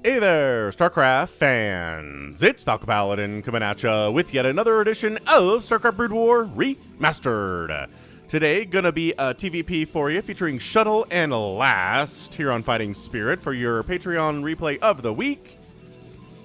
Hey there, StarCraft fans! It's Falcon Paladin coming at ya with yet another edition of StarCraft Brood War Remastered. Today, gonna be a TVP for you featuring Shuttle and Last here on Fighting Spirit for your Patreon replay of the week.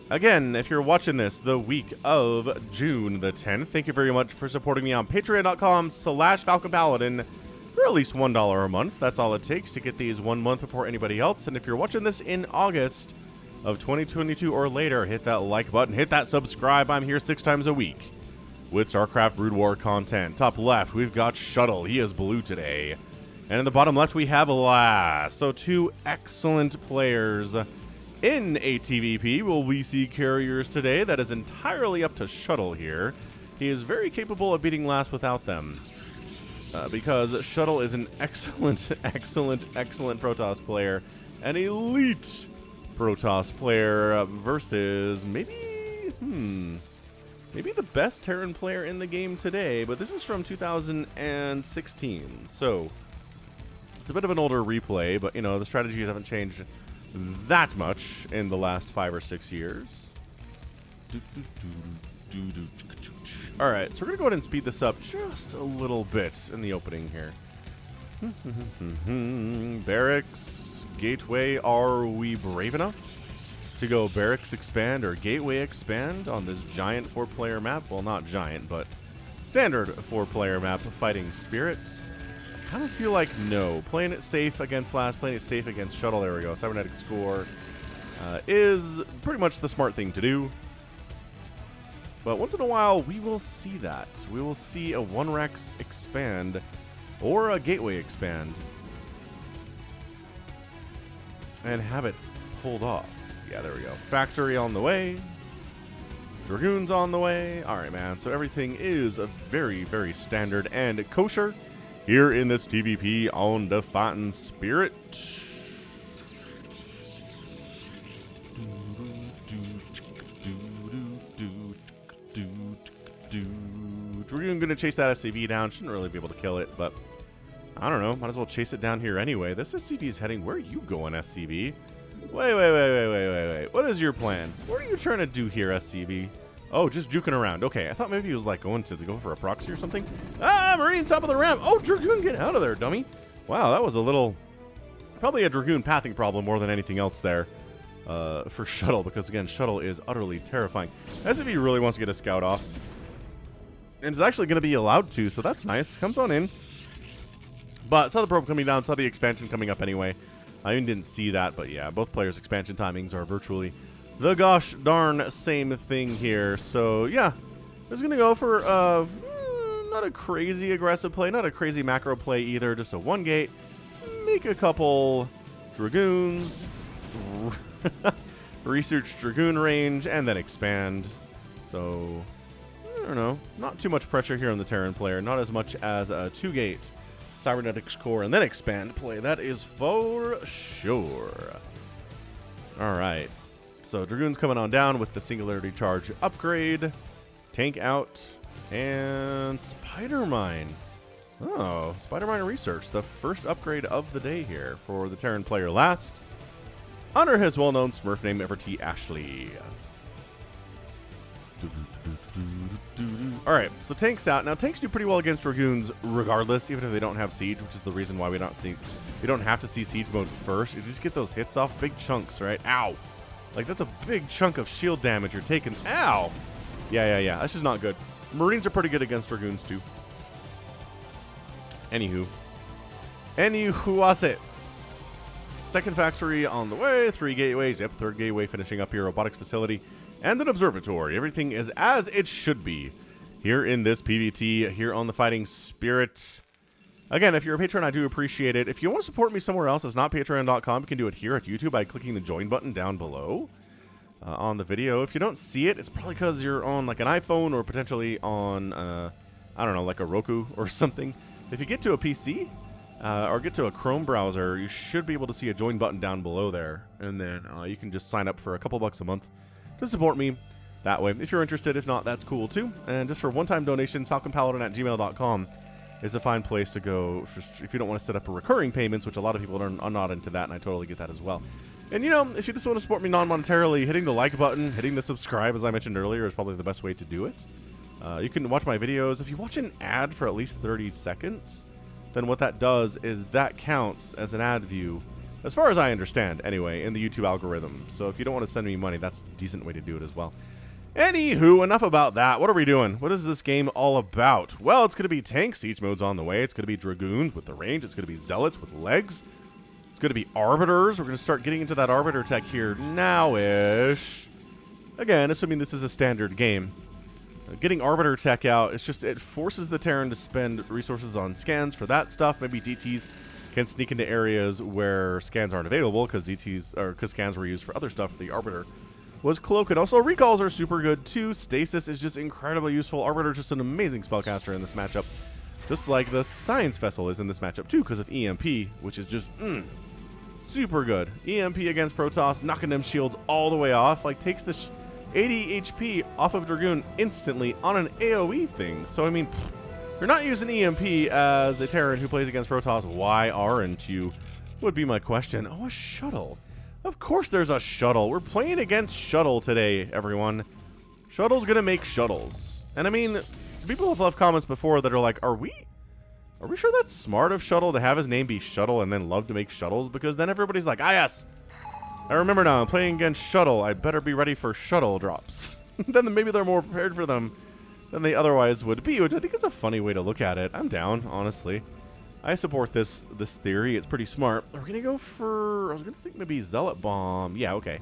Again, if you're watching this the week of June the 10th, thank you very much for supporting me on patreon.com/FalconPaladin for at least $1 a month. That's all it takes to get these 1 month before anybody else. And if you're watching this in August of 2022 or later, hit that like button, hit that subscribe. I'm here 6 times a week with StarCraft Brood War content. Top left, we've got Shuttle. He is blue today. And in the bottom left, we have Last. So 2 excellent players in a TVP. Will we see carriers today? That is entirely up to Shuttle here. He is very capable of beating Last without them. Because Shuttle is an excellent, excellent Protoss player. An elite Protoss player versus maybe the best Terran player in the game today, but this is from 2016, so it's a bit of an older replay, but you know, the strategies haven't changed that much in the last 5 or 6 years. Alright, so we're gonna go ahead and speed this up just a little bit in the opening here. Barracks, Gateway, are we brave enough to go Barracks expand or Gateway expand on this giant 4-player map? Well, not giant, but standard 4-player map of Fighting Spirit. I kind of feel like no. Playing it safe against Last, playing it safe against Shuttle, there we go, cybernetic score, is pretty much the smart thing to do. But once in a while, we will see that. We will see a 1-Rex expand or a Gateway expand and have it pulled off. Yeah, there we go. Factory on the way. Dragoons on the way. Alright, man. So everything is a very, very standard and kosher here in this TVP on the Fighting Spirit. Dragoon gonna chase that SCV down. Shouldn't really be able to kill it, but I don't know. Might as well chase it down here anyway. This SCV is heading. Where are you going, SCV? Wait. What is your plan? What are you trying to do here, SCV? Oh, just juking around. Okay, I thought maybe he was like going to go for a proxy or something. Ah, Marine, top of the ramp. Oh, Dragoon, get out of there, dummy. Wow, that was a little, probably a Dragoon pathing problem more than anything else there for Shuttle, because again, Shuttle is utterly terrifying. SCV really wants to get a scout off, and is actually going to be allowed to, so that's nice. Comes on in. But saw the probe coming down, saw the expansion coming up anyway. I even didn't see that, but yeah, both players' expansion timings are virtually the gosh darn same thing here. So yeah, I was going to go for not a crazy aggressive play, not a crazy macro play either, just a 1-gate, make a couple Dragoons, research Dragoon range, and then expand. So, I don't know, not too much pressure here on the Terran player, not as much as a 2-gate cybernetics core and then expand play. That is for sure. Alright, so Dragoon's coming on down with the singularity charge upgrade, tank out, and Spider Mine. Oh, Spider Mine research, the first upgrade of the day here for the Terran player Last, under his well-known Smurf name Everty Ashley. Alright, so tanks out. Now tanks do pretty well against Dragoons regardless, even if they don't have siege, which is the reason why we don't have to see siege mode first. You just get those hits off, big chunks, right? Ow! Like, that's a big chunk of shield damage you're taking. Ow! Yeah. That's just not good. Marines are pretty good against Dragoons too. Anywho assets. Second factory on the way, 3 gateways. Yep, 3rd gateway finishing up here, robotics facility, and an observatory. Everything is as it should be here in this PvT, here on the Fighting Spirit. Again, if you're a patron, I do appreciate it. If you want to support me somewhere else, it's not patreon.com. You can do it here at YouTube by clicking the join button down below on the video. If you don't see it, it's probably because you're on like an iPhone or potentially on, I don't know, like a Roku or something. If you get to a PC or get to a Chrome browser, you should be able to see a join button down below there. And then you can just sign up for a couple bucks a month to support me that way, if you're interested. If not, that's cool too. And just for one-time donations, falconpaladin@gmail.com is a fine place to go if you don't want to set up a recurring payments, which a lot of people are not into that, and I totally get that as well. And, you know, if you just want to support me non-monetarily, hitting the like button, hitting the subscribe, as I mentioned earlier, is probably the best way to do it. You can watch my videos. If you watch an ad for at least 30 seconds, then what that does is that counts as an ad view, as far as I understand, anyway, in the YouTube algorithm. So if you don't want to send me money, that's a decent way to do it as well. Anywho, enough about that. What are we doing? What is this game all about? Well, it's going to be tank siege modes on the way. It's going to be dragoons with the range. It's going to be zealots with legs. It's going to be arbiters. We're going to start getting into that arbiter tech here now-ish. Again, assuming this is a standard game. Getting arbiter tech out, it's just, it forces the Terran to spend resources on scans for that stuff. Maybe DTs can sneak into areas where scans aren't available because scans were used for other stuff. The arbiter was cloak, and also recalls are super good too. Stasis is just incredibly useful. Arbiter is just an amazing spellcaster in this matchup, just like the Science Vessel is in this matchup too because of EMP, which is just super good. EMP against Protoss, knocking them shields all the way off, like takes the 80 HP off of Dragoon instantly on an AoE thing. So, I mean, you're not using EMP as a Terran who plays against Protoss. Why aren't you? Would be my question. Oh, a shuttle. Of course there's a shuttle. We're playing against Shuttle today, everyone. Shuttle's gonna make shuttles. And I mean, people have left comments before that are like, are we sure that's smart of Shuttle to have his name be Shuttle and then love to make shuttles? Because then everybody's like, ah, yes. I remember now, I'm playing against Shuttle. I better be ready for shuttle drops. Then maybe they're more prepared for them than they otherwise would be, which I think is a funny way to look at it. I'm down, honestly. I support this theory. It's pretty smart. We're going to go for, I was going to think maybe Zealot Bomb. Yeah, okay.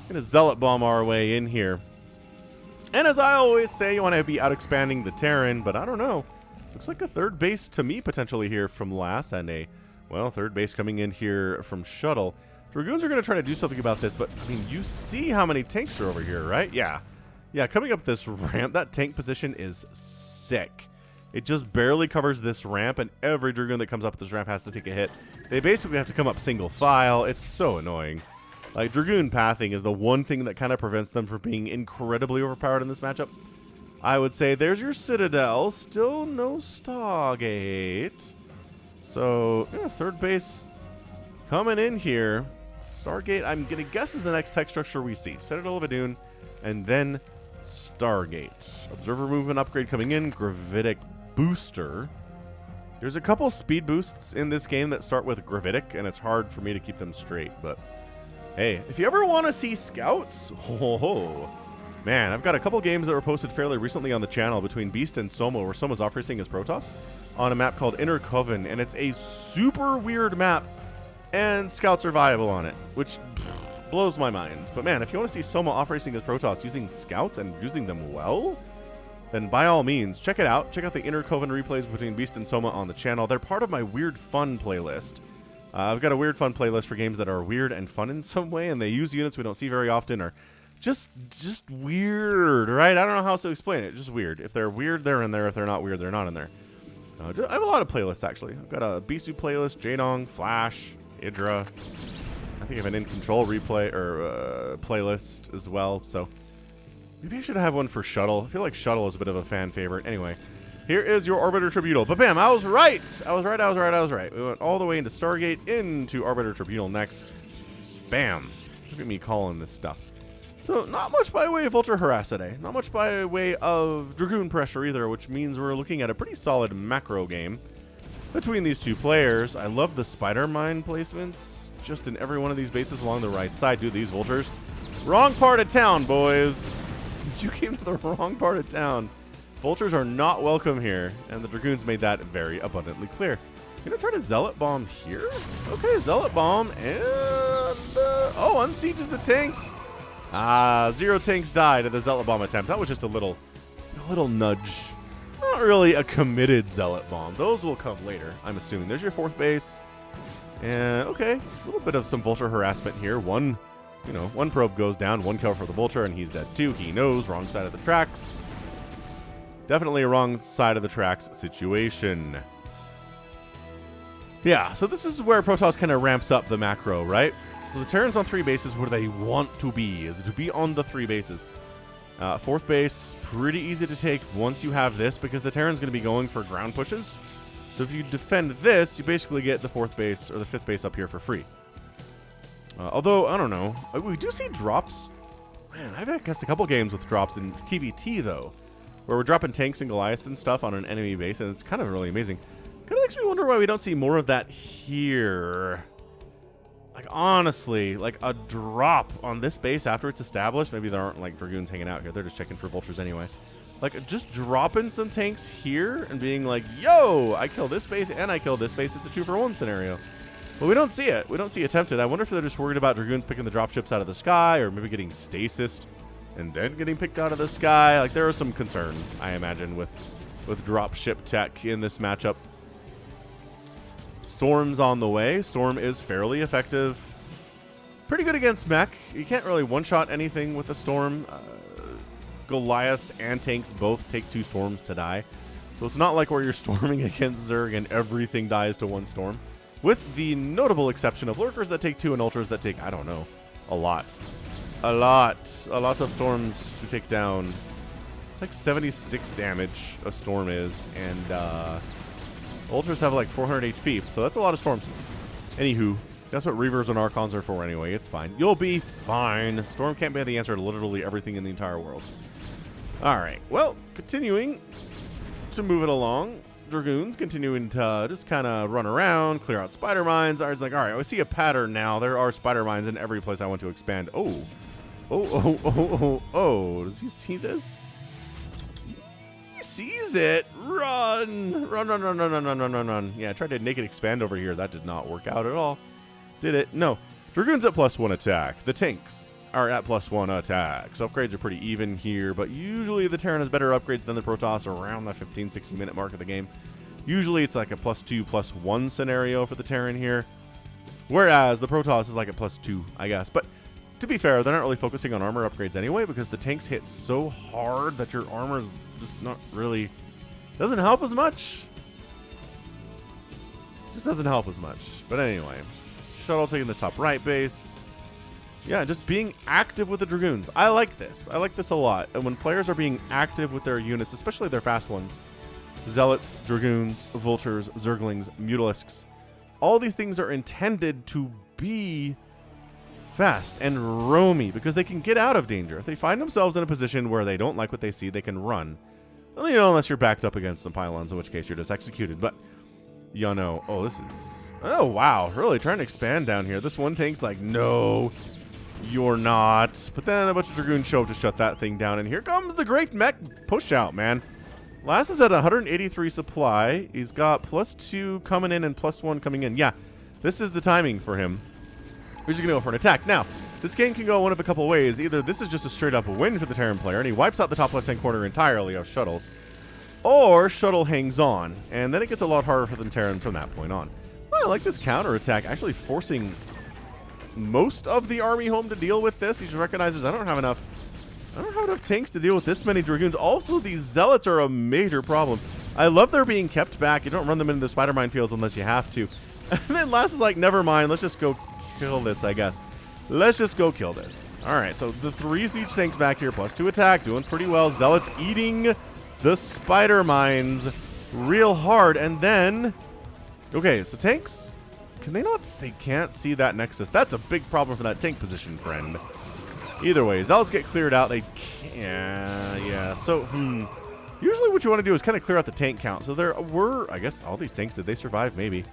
Going to Zealot Bomb our way in here. And as I always say, you want to be out expanding the Terran, but I don't know. Looks like a third base to me potentially here from last, and a, well, third base coming in here from Shuttle. Dragoons are going to try to do something about this, but, I mean, you see how many tanks are over here, right? Yeah. Yeah, coming up this ramp, that tank position is sick. It just barely covers this ramp, and every Dragoon that comes up this ramp has to take a hit. They basically have to come up single file. It's so annoying. Like, Dragoon pathing is the one thing that kind of prevents them from being incredibly overpowered in this matchup. I would say there's your Citadel. Still no Stargate. So, yeah, third base coming in here. Stargate, I'm going to guess, is the next tech structure we see. Citadel of Adun, and then Stargate. Observer movement upgrade coming in. Gravitic booster. There's a couple speed boosts in this game that start with Gravitic, and it's hard for me to keep them straight. But, hey, if you ever want to see scouts, man, I've got a couple games that were posted fairly recently on the channel between Beast and Soma, where Soma's off-racing as Protoss, on a map called Inner Coven, and it's a super weird map. And scouts are viable on it, which blows my mind. But man, if you want to see Soma off-racing as Protoss using scouts and using them well, then by all means, check it out. Check out the Inner Coven replays between Beast and Soma on the channel. They're part of my Weird Fun playlist. I've got a Weird Fun playlist for games that are weird and fun in some way, and they use units we don't see very often, or just weird, right? I don't know how else to explain it. Just weird. If they're weird, they're in there. If they're not weird, they're not in there. I have a lot of playlists, actually. I've got a Bisu playlist, Jaedong, Flash, Idra. I think I have an In Control replay or playlist as well. So maybe I should have one for Shuttle. I feel like Shuttle is a bit of a fan favorite. Anyway, here is your Arbiter Tribunal. But bam, I was right. I was right. We went all the way into Stargate, into Arbiter Tribunal next. Bam. Look at me calling this stuff. So not much by way of Vulture Harass today. Not much by way of Dragoon pressure either, which means we're looking at a pretty solid macro game between these two players. I love the spider mine placements just in every one of these bases along the right side. Dude, these vultures. Wrong part of town, boys. You came to the wrong part of town. Vultures are not welcome here, and the Dragoons made that very abundantly clear. Gonna try to Zealot Bomb here? Okay, Zealot Bomb, and oh, unsieges the tanks. 0 tanks died at the Zealot Bomb attempt. That was just a little nudge. Not really a committed Zealot Bomb. Those will come later, I'm assuming. There's your fourth base. And okay, a little bit of some Vulture harassment here. One probe goes down, 1 kill for the Vulture, and he's dead too. He knows, wrong side of the tracks. Definitely a wrong side of the tracks situation. Yeah, so this is where Protoss kind of ramps up the macro, right? So the Terran's on 3 bases where they want to be, is to be on the 3 bases. Fourth base, pretty easy to take once you have this, because the Terran's going to be going for ground pushes. So if you defend this, you basically get the 4th base or the 5th base up here for free. Although, I don't know. We do see drops. Man, I've guessed a couple games with drops in TVT, though, where we're dropping tanks and Goliaths and stuff on an enemy base, and it's kind of really amazing. Kind of makes me wonder why we don't see more of that here. Like, honestly, like a drop on this base after it's established. Maybe there aren't, like, Dragoons hanging out here. They're just checking for vultures anyway. Like, just dropping some tanks here and being like, yo, I kill this base and I kill this base. It's a 2-for-1 scenario. But we don't see it. We don't see it attempted. I wonder if they're just worried about Dragoons picking the dropships out of the sky, or maybe getting stasis and then getting picked out of the sky. Like, there are some concerns, I imagine, with dropship tech in this matchup. Storm's on the way. Storm is fairly effective. Pretty good against mech. You can't really one-shot anything with the Storm. Goliaths and tanks both take 2 storms to die. So it's not like where you're storming against Zerg and everything dies to 1 storm. With the notable exception of lurkers that take 2 and ultras that take, I don't know, a lot. A lot of storms to take down. It's like 76 damage a storm is, and ultras have like 400 HP, so that's a lot of storms. Anywho, that's what Reavers and Archons are for anyway. It's fine. You'll be fine. Storm can't be the answer to literally everything in the entire world. Alright, well, continuing to move it along. Dragoons continuing to just kind of run around, clear out spider mines. Ard's like, alright, I see a pattern now. There are spider mines in every place I want to expand. Oh. Does he see this? He sees it. Run. Run. Yeah, I tried to naked expand over here. That did not work out at all. Did it? No. Dragoons at +1 attack. The tanks are at +1 attack. So upgrades are pretty even here, but usually the Terran has better upgrades than the Protoss around the 15-60 minute mark of the game. Usually it's like a +2, +1 scenario for the Terran here, whereas the Protoss is like a +2, I guess. But to be fair, they're not really focusing on armor upgrades anyway, because the tanks hit so hard that your armor is just not really, doesn't help as much. It doesn't help as much. But anyway, Shuttle taking the top right base. Yeah, just being active with the Dragoons. I like this. I like this a lot. And when players are being active with their units, especially their fast ones, Zealots, Dragoons, Vultures, Zerglings, Mutalisks, all these things are intended to be fast and roamy because they can get out of danger. If they find themselves in a position where they don't like what they see, they can run. Well, you know, unless you're backed up against some pylons, in which case you're just executed. But, you know, oh, this is... Oh, wow. Really trying to expand down here. This one tank's like, no... You're not. But then a bunch of Dragoons show up to shut that thing down. And here comes the great mech push out, man. Last is at 183 supply. He's got +2 coming in and +1 coming in. Yeah, this is the timing for him. He's just going to go for an attack. Now, this game can go one of a couple ways. Either this is just a straight up win for the Terran player, and he wipes out the top left-hand corner entirely of Shuttles, or Shuttle hangs on, and then it gets a lot harder for the Terran from that point on. Well, I like this counter attack, actually forcing most of the army home to deal with this. He just recognizes I don't have enough tanks to deal with this many Dragoons. Also, these Zealots are a major problem. I love they're being kept back. You don't run them into the spider mine fields unless you have to. And then Last is like, never mind, let's just go kill this, I guess. Let's just go kill this. Alright, so the 3 siege tanks back here, +2 attack, doing pretty well. Zealots eating the spider mines real hard. And then, okay, so tanks, can they not? They can't see that nexus. That's a big problem for that tank position, friend. Either way, Zealots get cleared out. They can't. Yeah. So, usually what you want to do is kind of clear out the tank count. So there were, I guess, all these tanks. Did they survive? Maybe.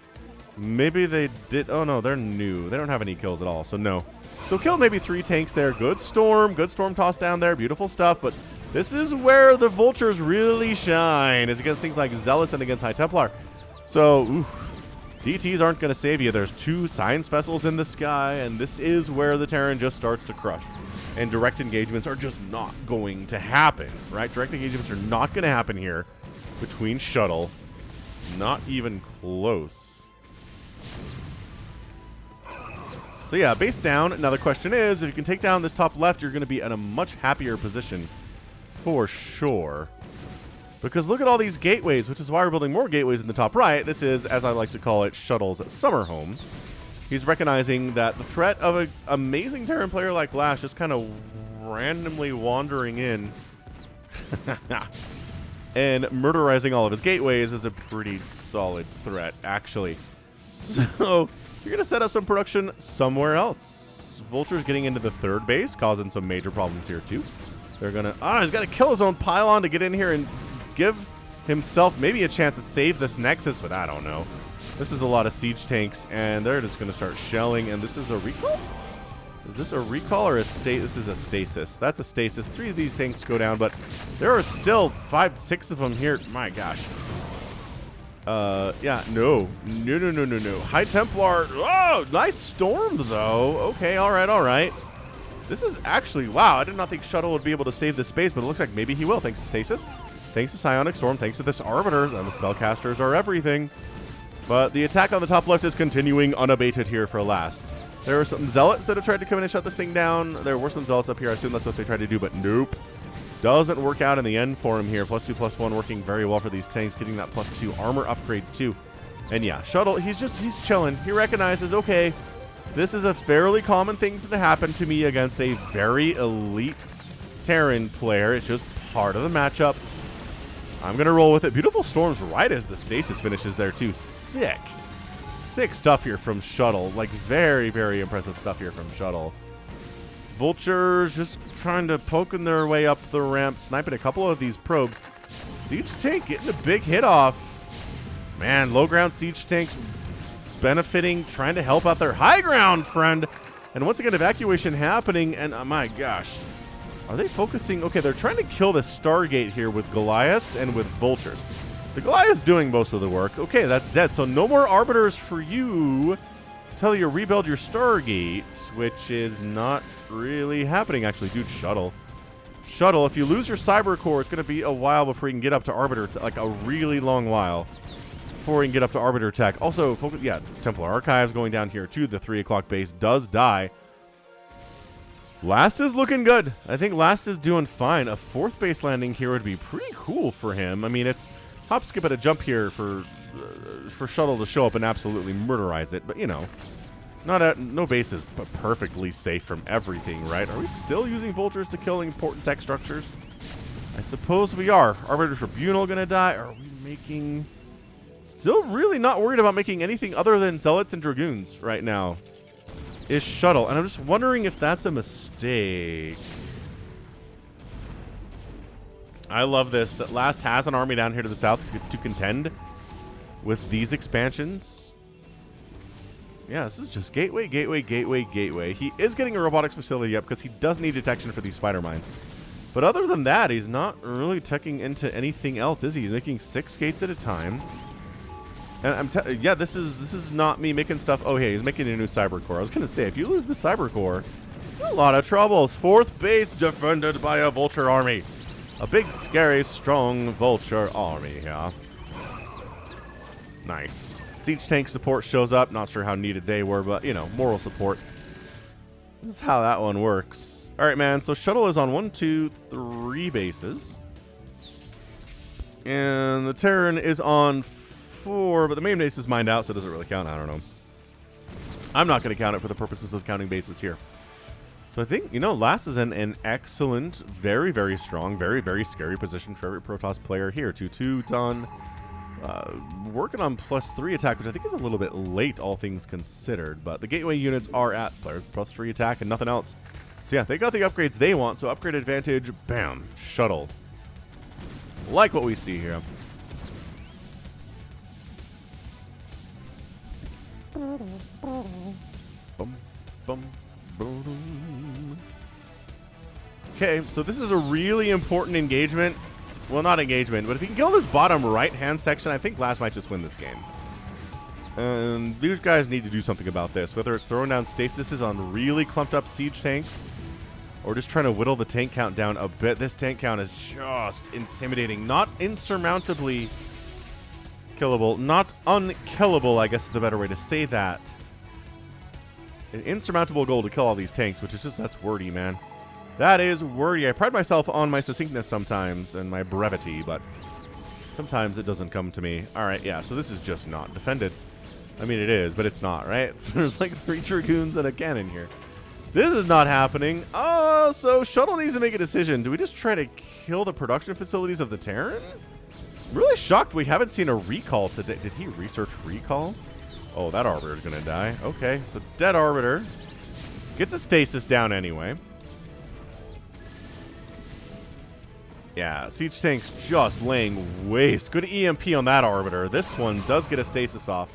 Maybe they did. Oh, no, they're new. They don't have any kills at all. So, no. So, killed maybe 3 tanks there. Good storm toss down there. Beautiful stuff. But this is where the Vultures really shine, is against things like Zealots and against High Templar. So, oof. DTs aren't going to save you. There's 2 science vessels in the sky, and this is where the Terran just starts to crush. And direct engagements are just not going to happen, right? Direct engagements are not going to happen here between Shuttle. Not even close. So yeah, base down. Now the question is, if you can take down this top left, you're going to be in a much happier position for sure. Because look at all these gateways, which is why we're building more gateways in the top right. This is, as I like to call it, Shuttle's summer home. He's recognizing that the threat of an amazing Terran player like Lash just kind of randomly wandering in and murderizing all of his gateways is a pretty solid threat, actually. So you're going to set up some production somewhere else. Vulture's getting into the third base, causing some major problems here, too. They're going to... he's got to kill his own pylon to get in here and give himself maybe a chance to save this Nexus, but I don't know. This is a lot of siege tanks, and they're just going to start shelling, and this is a recall? Is this a recall or a this is a stasis. That's a stasis. 3 of these things go down, but there are still 5, 6 of them here. My gosh. Yeah, no. No. High Templar. Oh, nice storm, though. Okay, all right. This is actually, wow, I did not think Shuttle would be able to save this space, but it looks like maybe he will, thanks to Stasis, thanks to Psionic Storm, thanks to this Arbiter, and the Spellcasters are everything. But the attack on the top left is continuing unabated here for last. There are some Zealots that have tried to come in and shut this thing down. There were some Zealots up here, I assume that's what they tried to do, but nope. Doesn't work out in the end for him here. +2/+1 working very well for these tanks, getting that +2 armor upgrade too. And yeah, Shuttle, he's chilling. He recognizes, okay, this is a fairly common thing to happen to me against a very elite Terran player. It's just part of the matchup. I'm going to roll with it. Beautiful storms right as the stasis finishes there, too. Sick stuff here from Shuttle. Like, very, very impressive stuff here from Shuttle. Vultures just kind of poking their way up the ramp, sniping a couple of these probes. Siege tank getting a big hit off. Man, low ground siege tanks benefiting, trying to help out their high ground friend. And once again, evacuation happening, and oh my gosh. Are they focusing? Okay, they're trying to kill the Stargate here with Goliaths and with Vultures. The Goliath's doing most of the work. Okay, that's dead. So no more Arbiters for you until you rebuild your Stargate, which is not really happening, actually. Dude, Shuttle, if you lose your Cyber Core, it's going to be a while before you can get up to Arbiter, like a really long while before you can get up to Arbiter tech. Also, yeah, Templar Archives going down here too. The 3 o'clock base does die. Last is looking good. I think Last is doing fine. A 4th base landing here would be pretty cool for him. I mean, it's hop, skip, and a jump here for Shuttle to show up and absolutely murderize it. But, you know, no base is perfectly safe from everything, right? Are we still using Vultures to kill important tech structures? I suppose we are. Arbiter Tribunal going to die? Are we making... Still really not worried about making anything other than Zealots and Dragoons right now. Is Shuttle. And I'm just wondering if that's a mistake. I love this. That Last has an army down here to the south to contend with these expansions. Yeah, this is just gateway. He is getting a robotics facility up because he does need detection for these spider mines. But other than that, he's not really teching into anything else, is he? He's making 6 gates at a time. And yeah, this is not me making stuff. Oh, hey, he's making a new Cyber Core. I was going to say, if you lose the Cyber Core, a lot of troubles. 4th base defended by a Vulture army. A big, scary, strong Vulture army, yeah. Nice. Siege tank support shows up. Not sure how needed they were, but, you know, moral support. This is how that one works. All right, man. So Shuttle is on 1, 2, 3 bases. And the Terran is on 4, but the main base is mined out, so it doesn't really count. I don't know. I'm not going to count it for the purposes of counting bases here. So I think, you know, Last is in an excellent, very, very strong, very, very scary position for every Protoss player here. 2-2 done. Working on +3 attack, which I think is a little bit late, all things considered. But the gateway units are at +3 attack and nothing else. So yeah, they got the upgrades they want. So upgrade advantage, bam, Shuttle. Like what we see here. Okay, so this is a really important engagement. Well, not engagement, but if you can kill this bottom right-hand section, I think Last might just win this game. And these guys need to do something about this, whether it's throwing down stasises on really clumped up siege tanks or just trying to whittle the tank count down a bit. This tank count is just intimidating. Not insurmountably killable. Not unkillable, I guess is the better way to say that. An insurmountable goal to kill all these tanks, which is just, that's wordy, man. That is wordy. I pride myself on my succinctness sometimes and my brevity, but sometimes it doesn't come to me. All right, yeah, so this is just not defended. I mean, it is, but it's not, right? There's like 3 Dragoons and a cannon here. This is not happening. Oh, so Shuttle needs to make a decision. Do we just try to kill the production facilities of the Terran? I'm really shocked we haven't seen a recall today. Did he research recall? Oh, that Arbiter is going to die. Okay, so dead Arbiter. Gets a stasis down anyway. Yeah, siege tank's just laying waste. Good EMP on that Arbiter. This one does get a stasis off.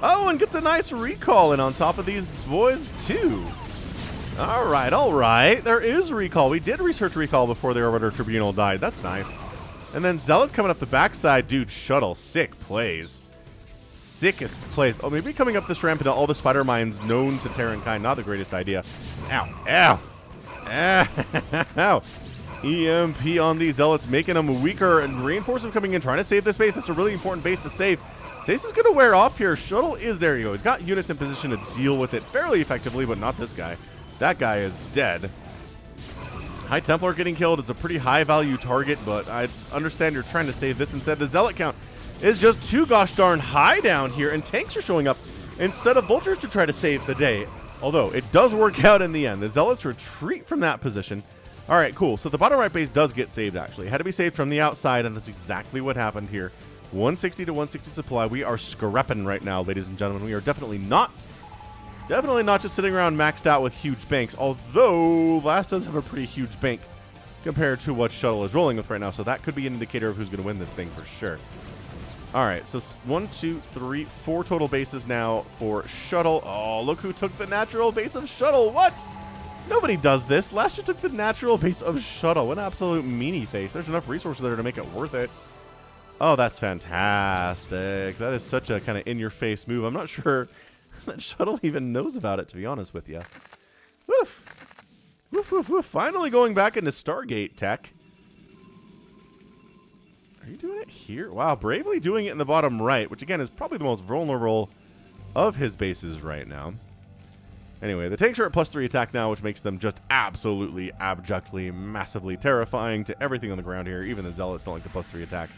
Oh, and gets a nice recall in on top of these boys, too. All right. There is recall. We did research recall before the Arbiter Tribunal died. That's nice. And then Zealot's coming up the backside. Dude, Shuttle, sick plays. Sickest plays. Oh, maybe coming up this ramp into all the spider mines known to Terran kind. Not the greatest idea. Ow. Ow. EMP on these Zealots, making them weaker, and Reinforcement coming in, trying to save this base. That's a really important base to save. Stasis is going to wear off here. Shuttle is there. You go. He's got units in position to deal with it fairly effectively, but not this guy. That guy is dead. High Templar getting killed is a pretty high value target, but I understand you're trying to save this instead. The Zealot count is just too gosh darn high down here, and tanks are showing up instead of vultures to try to save the day. Although it does work out in the end. The Zealots retreat from that position. All right, cool. So the bottom right base does get saved, actually. It had to be saved from the outside, and that's exactly what happened here. 160 to 160 supply. We are scrapping right now, ladies and gentlemen. We are definitely not just sitting around maxed out with huge banks, although Last does have a pretty huge bank compared to what Shuttle is rolling with right now, so that could be an indicator of who's going to win this thing for sure. All right, so 1, 2, 3, 4 total bases now for Shuttle. Oh, look who took the natural base of Shuttle. What? Nobody does this. Last year took the natural base of Shuttle. What an absolute meanie face. There's enough resources there to make it worth it. Oh, that's fantastic. That is such a kind of in-your-face move. I'm not sure that Shuttle even knows about it, to be honest with you. Woof. Woof, woof, woof. Finally going back into Stargate tech. Are you doing it here? Wow, bravely doing it in the bottom right, which again is probably the most vulnerable of his bases right now. Anyway, the tanks are at +3 attack now, which makes them just absolutely, abjectly, massively terrifying to everything on the ground here. Even the Zealots don't like the +3 attack.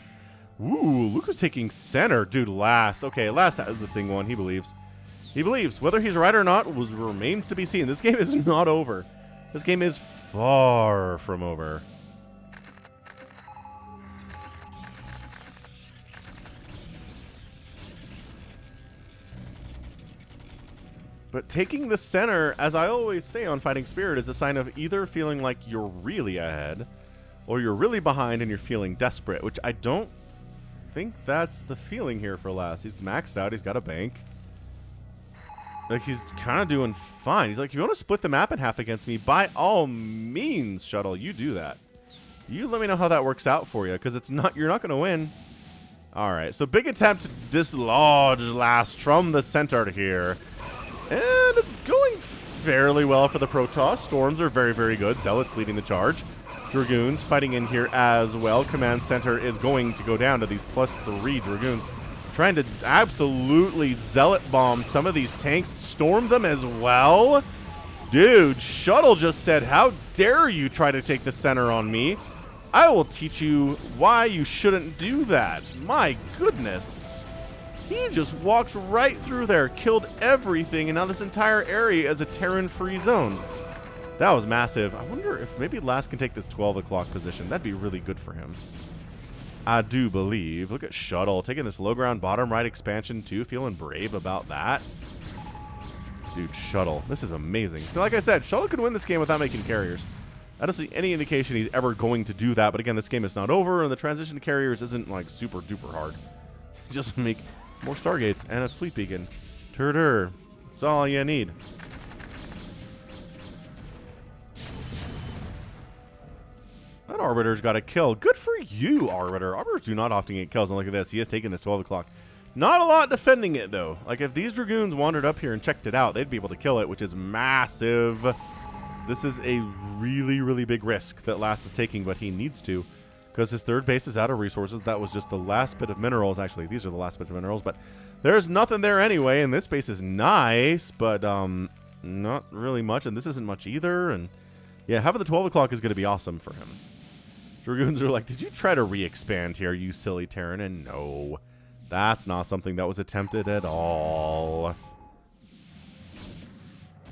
Ooh, Luke is taking center. Dude, Last. Okay, Last has this thing won. He believes. He believes. Whether he's right or not remains to be seen. This game is not over. This game is far from over. But taking the center, as I always say on Fighting Spirit, is a sign of either feeling like you're really ahead or you're really behind and you're feeling desperate, which I don't think that's the feeling here for Last. He's maxed out. He's got a bank. Like, he's kind of doing fine. He's like, if you want to split the map in half against me, by all means, Shuttle, you do that. You let me know how that works out for you, because you're not going to win. All right, so big attempt to dislodge Last from the center here. And it's going fairly well for the Protoss. Storms are very, very good. Zealots leading the charge. Dragoons fighting in here as well. Command center is going to go down to these +3 Dragoons. Trying to absolutely Zealot bomb some of these tanks. Storm them as well. Dude, Shuttle just said, how dare you try to take the center on me? I will teach you why you shouldn't do that. My goodness. He just walked right through there, killed everything, and now this entire area is a Terran-free zone. That was massive. I wonder if maybe Last can take this 12 o'clock position. That'd be really good for him. I do believe. Look at Shuttle taking this low ground bottom right expansion too, feeling brave about that. Dude, Shuttle. This is amazing. So like I said, Shuttle could win this game without making carriers. I don't see any indication he's ever going to do that, but again, this game is not over, and the transition to carriers isn't like super duper hard. Just make more Stargates and a fleet beacon. Turdur. That's all you need. That Arbiter's got a kill. Good for you, Arbiter. Arbiters do not often get kills, and look at this. He has taken this 12 o'clock. Not a lot defending it, though. Like, if these Dragoons wandered up here and checked it out, they'd be able to kill it, which is massive. This is a really, really big risk that Last is taking, but he needs to, because his third base is out of resources. That was just the last bit of minerals. Actually, these are the last bit of minerals, but there's nothing there anyway, and this base is nice, but not really much, and this isn't much either, and yeah, having the 12 o'clock is going to be awesome for him. Dragoons are like, did you try to re-expand here, you silly Terran? And no, that's not something that was attempted at all.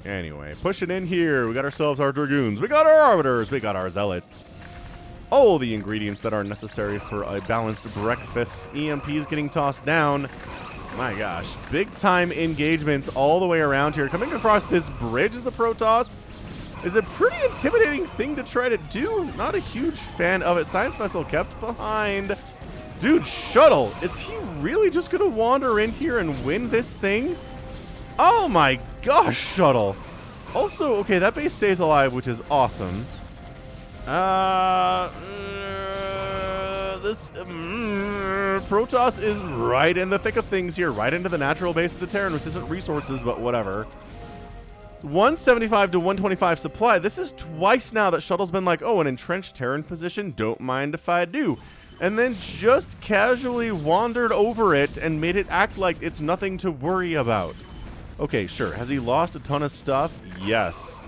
Anyway, pushing in here. We got ourselves our Dragoons. We got our Arbiters. We got our Zealots. All the ingredients that are necessary for a balanced breakfast. EMP is getting tossed down. My gosh. Big time engagements all the way around here. Coming across this bridge as a Protoss is a pretty intimidating thing to try to do. Not a huge fan of it. Science vessel kept behind. Dude, Shuttle, is he really just going to wander in here and win this thing? Oh my gosh, Shuttle. Also, okay, that base stays alive, which is awesome. This Protoss is right in the thick of things here, right into the natural base of the Terran, which isn't resources, but whatever. 175 to 125 supply. This is twice now that Shuttle's been like, oh, an entrenched Terran position, don't mind if I do. And then just casually wandered over it and made it act like it's nothing to worry about. Okay, sure. Has he lost a ton of stuff? Yes.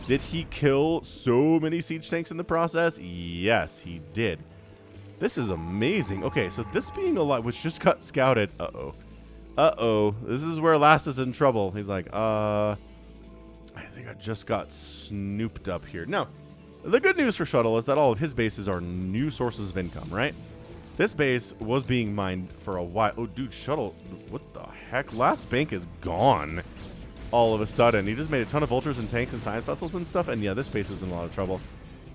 Did he kill so many siege tanks in the process? Yes, he did. This is amazing. Okay, so this being alive, which just got scouted. Uh-oh. Uh-oh. This is where Last is in trouble. He's like, I think I just got snooped up here. Now, the good news for Shuttle is that all of his bases are new sources of income, right? This base was being mined for a while. Oh, dude, Shuttle, what the heck? Last bank is gone all of a sudden. He just made a ton of vultures and tanks and science vessels and stuff, and yeah, this base is in a lot of trouble.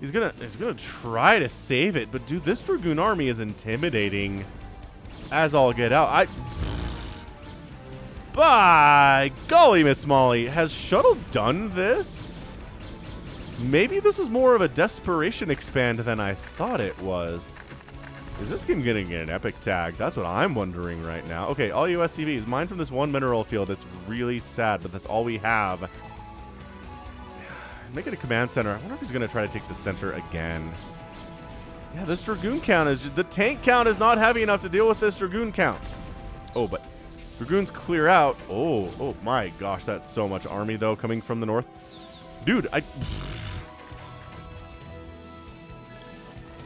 He's gonna try to save it, but dude, this Dragoon army is intimidating as all get out. By golly, Miss Molly, has Shuttle done this? Maybe this is more of a desperation expand than I thought it was. Is this game getting an epic tag? That's what I'm wondering right now. Okay, all you SCVs, mine from this one mineral field. It's really sad, but that's all we have. Make it a command center. I wonder if he's going to try to take the center again. Yeah, this Dragoon count is... The tank count is not heavy enough to deal with this Dragoon count. Oh, but Dragoons clear out. Oh my gosh, that's so much army, though, coming from the north. Dude, I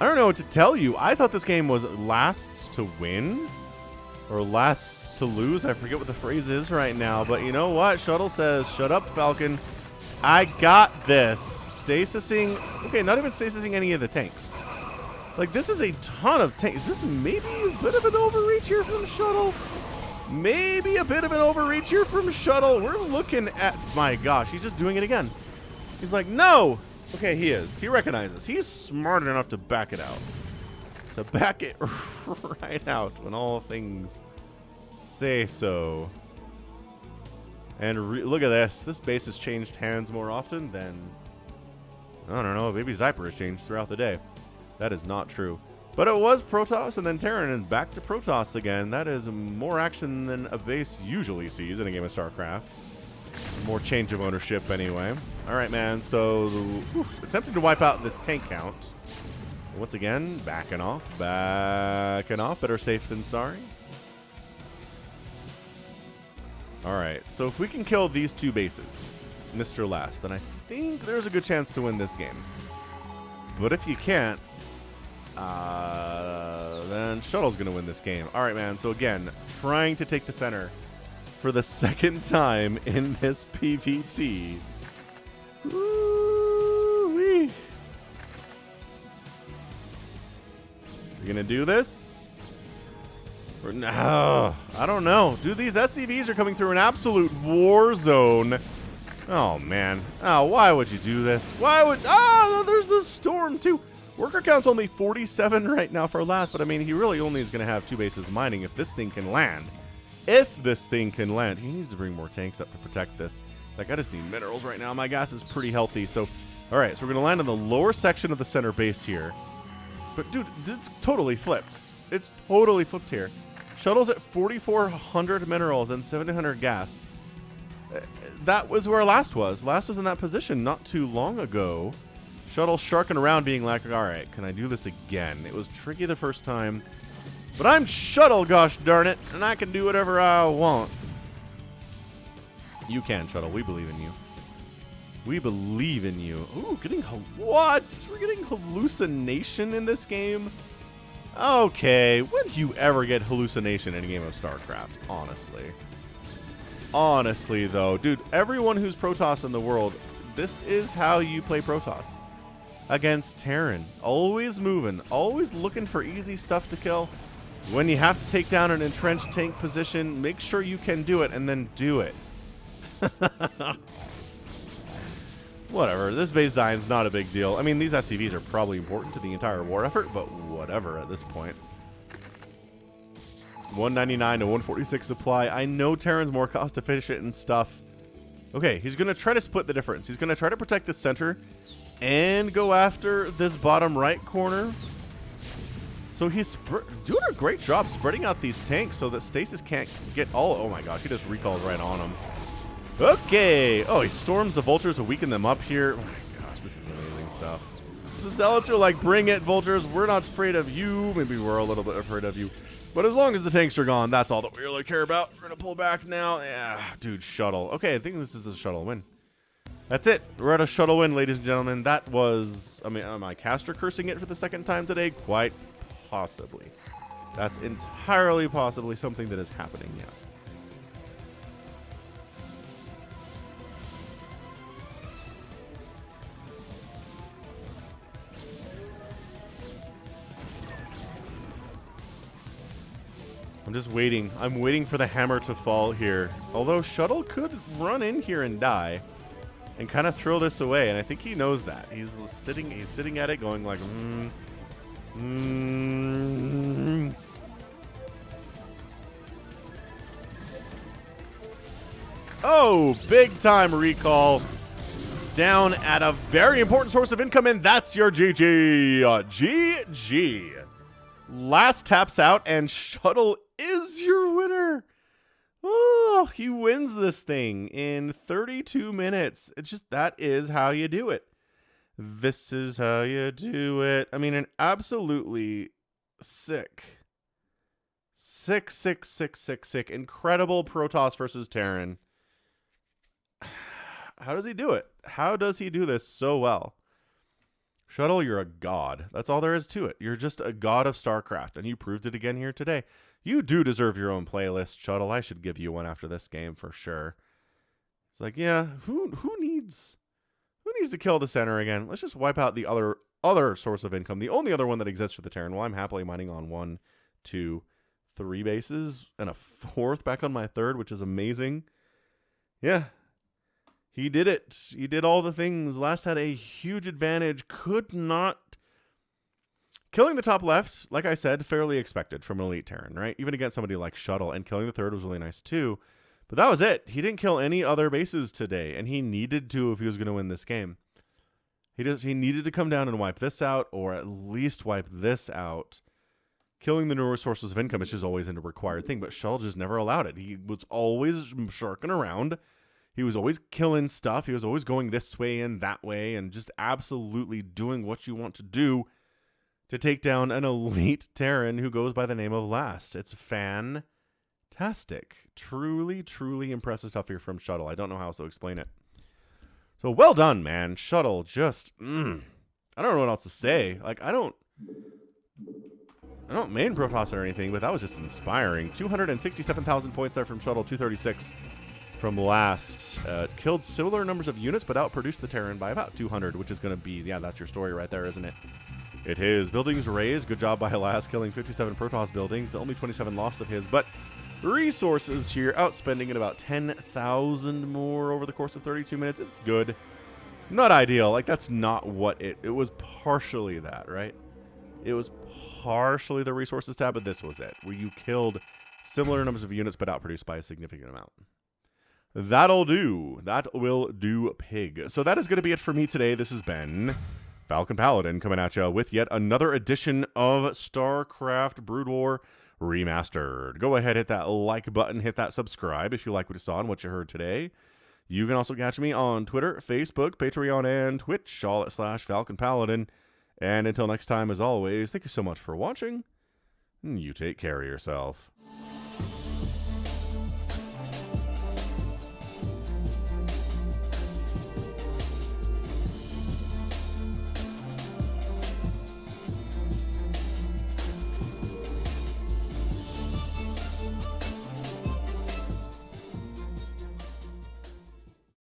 don't know what to tell you. I thought this game was lasts to win or lasts to lose. I forget what the phrase is right now, but you know what? Shuttle says, shut up, Falcon. I got this. Stasising. Okay, not even stasising any of the tanks. Like, this is a ton of tanks. Is this maybe a bit of an overreach here from Shuttle? Maybe a bit of an overreach here from Shuttle. We're looking at... My gosh, he's just doing it again. He's like, no! Okay, he is. He recognizes. He's smart enough to back it out. To back it right out when all things say so. And look at this. This base has changed hands more often than... I don't know. Baby's diaper has changed throughout the day. That is not true. But it was Protoss and then Terran and back to Protoss again. That is more action than a base usually sees in a game of StarCraft. More change of ownership anyway. Alright, man. So, attempting to wipe out this tank count. Once again, backing off. Backing off. Better safe than sorry. Alright, so if we can kill these two bases, Mr. Last, then I think there's a good chance to win this game. But if you can't, then Shuttle's going to win this game. Alright, man, so again, trying to take the center for the second time in this PVT. Woo-wee. We're going to do this? Or no, I don't know. Dude, these SCVs are coming through an absolute war zone. Oh, man. Oh, why would you do this? Why would... Oh, there's the storm, too. Worker count's only 47 right now for Last, but I mean, he really only is going to have 2 bases mining if this thing can land. If this thing can land. He needs to bring more tanks up to protect this. Like, I just need minerals right now. My gas is pretty healthy, so... Alright, so we're going to land on the lower section of the center base here. But, dude, it's totally flipped. It's totally flipped here. Shuttle's at 4,400 minerals and 700 gas. That was where Last was. Last was in that position not too long ago. Shuttle sharking around being like, alright, can I do this again? It was tricky the first time. But I'm Shuttle, gosh darn it, and I can do whatever I want. You can, Shuttle. We believe in you. We believe in you. Ooh, getting... What? We're getting hallucination in this game? Okay, when do you ever get hallucination in a game of StarCraft? Honestly. Honestly, though. Dude, everyone who's Protoss in the world, this is how you play Protoss. Against Terran. Always moving. Always looking for easy stuff to kill. When you have to take down an entrenched tank position, make sure you can do it and then do it. Whatever, this base design's not a big deal. I mean, these SCVs are probably important to the entire war effort, but whatever at this point. 199 to 146 supply. I know Terran's more cost efficient and stuff. Okay, he's going to try to split the difference. He's going to try to protect the center and go after this bottom right corner. So he's doing a great job spreading out these tanks so that Stasis can't get all... Oh my gosh, he just recalls right on him. Okay. Oh, he storms the vultures to weaken them up here. Oh my gosh, this is amazing stuff. The zealots are like, bring it, vultures. We're not afraid of you. Maybe we're a little bit afraid of you. But as long as the tanks are gone, that's all that we really care about. We're going to pull back now. Yeah, dude, shuttle. Okay, I think this is a shuttle win. That's it. We're at a shuttle win, ladies and gentlemen. That was... I mean, am I caster cursing it for the second time today? Quite possibly. That's entirely possibly something that is happening, yes. I'm just waiting. I'm waiting for the hammer to fall here. Although Shuttle could run in here and die and kind of throw this away, and I think he knows that. He's sitting at it going like, Oh, big time recall. Down at a very important source of income, and that's your GG. GG. Last taps out, and Shuttle is your winner. Oh, he wins this thing in 32 minutes. It's just, that is how you do it. This is how you do it. I mean, an absolutely sick. Incredible Protoss versus Terran. How does he do it? How does he do this so well? Shuttle, you're a god. That's all there is to it. You're just a god of StarCraft, and you proved it again here today. You do deserve your own playlist, Shuttle. I should give you one after this game for sure. It's like, yeah, who needs to kill the center again? Let's just wipe out the other source of income. The only other one that exists for the Terran. Well, I'm happily mining on 1, 2, 3 bases and a 4th back on my 3rd, which is amazing. Yeah. He did it. He did all the things. Last had a huge advantage. Could not... Killing the top left, like I said, fairly expected from an elite Terran, right? Even against somebody like Shuttle. And killing the 3rd was really nice too. But that was it. He didn't kill any other bases today. And he needed to if he was going to win this game. He needed to come down and wipe this out, or at least wipe this out. Killing the newer sources of income is just always a required thing. But Shuttle just never allowed it. He was always sharking around. He was always killing stuff. He was always going this way and that way and just absolutely doing what you want to do to take down an elite Terran who goes by the name of Last. It's fantastic. Truly, truly impressive stuff here from Shuttle. I don't know how else to explain it. So well done, man. Shuttle just, I don't know what else to say. Like, I don't main Protoss or anything, but that was just inspiring. 267,000 points there from Shuttle, 236 from Last. Killed similar numbers of units, but outproduced the Terran by about 200, which is going to be, yeah, that's your story right there, isn't it? It is. Buildings raised. Good job by Last, killing 57 Protoss buildings. Only 27 lost of his, but resources here, outspending it about 10,000 more over the course of 32 minutes. It's good. Not ideal. Like, that's not what it was partially that, right? It was partially the resources tab, but this was it, where you killed similar numbers of units, but outproduced by a significant amount. That'll do. That will do, pig. So that is going to be it for me today. This has been Falcon Paladin coming at you with yet another edition of StarCraft Brood War Remastered. Go ahead, hit that like button, hit that subscribe if you like what you saw and what you heard today. You can also catch me on Twitter, Facebook, Patreon, and Twitch, all at /Falcon Paladin. And until next time, as always, thank you so much for watching, and you take care of yourself.